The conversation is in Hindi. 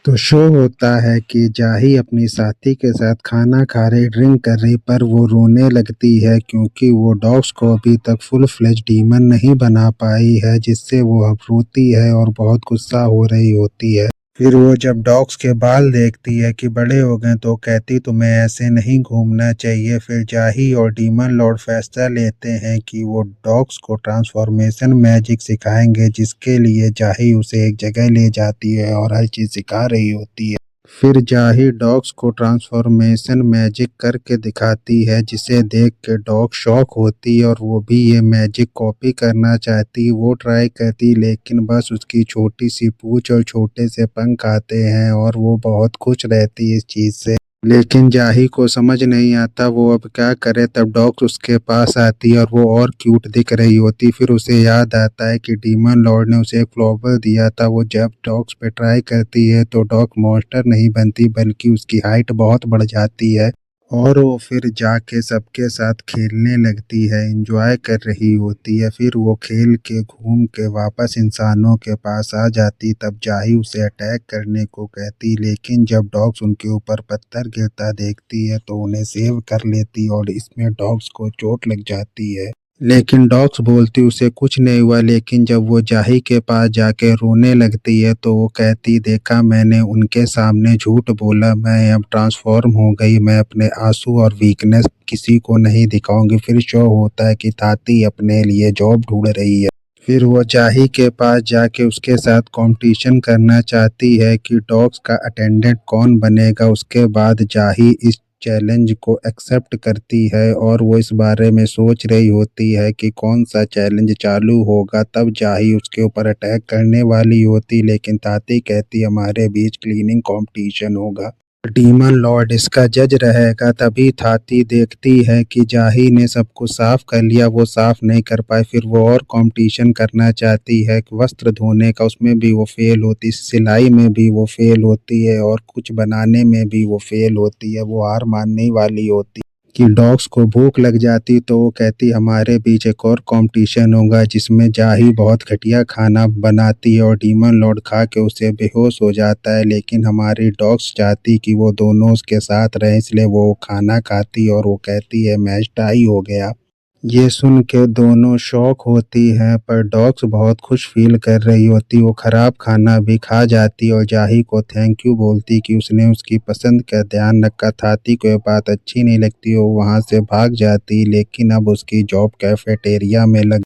तो शो होता है कि जाही अपनी साथी के साथ खाना खा रही, ड्रिंक कर रही, पर वो रोने लगती है क्योंकि वो डॉग्स को अभी तक फुल फ्लेज डीमन नहीं बना पाई है, जिससे वो अब रोती है और बहुत गुस्सा हो रही होती है। फिर वो जब डॉग्स के बाल देखती है कि बड़े हो गए तो कहती तुम्हें ऐसे नहीं घूमना चाहिए। फिर जाही और डीमन लॉर्ड फैसला लेते हैं कि वो डॉग्स को ट्रांसफॉर्मेशन मैजिक सिखाएंगे, जिसके लिए जाही उसे एक जगह ले जाती है और हर चीज सिखा रही होती है। फिर जाही डॉग्स को ट्रांसफॉर्मेशन मैजिक करके दिखाती है, जिसे देख के डॉग शॉक होती है और वो भी ये मैजिक कॉपी करना चाहती। वो ट्राई करती लेकिन बस उसकी छोटी सी पूंछ और छोटे से पंख आते हैं और वो बहुत खुश रहती है इस चीज से। लेकिन जाही को समझ नहीं आता वो अब क्या करे। तब डॉग उसके पास आती है और वो और क्यूट दिख रही होती। फिर उसे याद आता है कि डीमन लॉर्ड ने उसे एक फ्लावर दिया था। वो जब डॉग्स पे ट्राई करती है तो डॉग मॉन्स्टर नहीं बनती, बल्कि उसकी हाइट बहुत बढ़ जाती है और वो फिर जाके सबके साथ खेलने लगती है, एंजॉय कर रही होती है। फिर वो खेल के घूम के वापस इंसानों के पास आ जाती। तब जाही उसे अटैक करने को कहती, लेकिन जब डॉग्स उनके ऊपर पत्थर गिरता देखती है तो उन्हें सेव कर लेती और इसमें डॉग्स को चोट लग जाती है। लेकिन डॉग्स बोलती उसे कुछ नहीं हुआ। लेकिन जब वो जाही के पास जाके रोने लगती है तो वो कहती, देखा मैंने उनके सामने झूठ बोला, मैं अब ट्रांसफॉर्म हो गई, मैं अपने आंसू और वीकनेस किसी को नहीं दिखाऊंगी। फिर शो होता है कि ताती अपने लिए जॉब ढूंढ रही है। फिर वो जाही के पास जाके उसके साथ कंपटीशन करना चाहती है कि डॉग्स का अटेंडेंट कौन बनेगा। उसके बाद जाही इस चैलेंज को एक्सेप्ट करती है और वो इस बारे में सोच रही होती है कि कौन सा चैलेंज चालू होगा। तब जाही उसके ऊपर अटैक करने वाली होती, लेकिन ताती कहती हमारे बीच क्लीनिंग कंपटीशन होगा, डीमन लॉर्ड इसका जज रहेगा। तभी थाती देखती है कि जाही ने सब कुछ साफ कर लिया, वो साफ नहीं कर पाए। फिर वो और कंपटीशन करना चाहती है वस्त्र धोने का, उसमें भी वो फेल होती, सिलाई में भी वो फेल होती है और कुछ बनाने में भी वो फेल होती है। वो हार मानने वाली होती कि डॉग्स को भूख लग जाती तो वो कहती हमारे बीच एक और कंपटीशन होगा, जिसमें जाही बहुत घटिया खाना बनाती है और डीमन लॉर्ड खा के उसे बेहोश हो जाता है। लेकिन हमारी डॉग्स चाहती कि वो दोनों उसके साथ रहे, इसलिए वो खाना खाती और वो कहती है मैच टाई हो गया। ये सुन के दोनों शॉक होती हैं, पर डॉग्स बहुत खुश फील कर रही होती। वो खराब खाना भी खा जाती और जाही को थैंक यू बोलती कि उसने उसकी पसंद का ध्यान रखा। थाती को ये बात अच्छी नहीं लगती, वो वहाँ से भाग जाती। लेकिन अब उसकी जॉब कैफेटेरिया में लग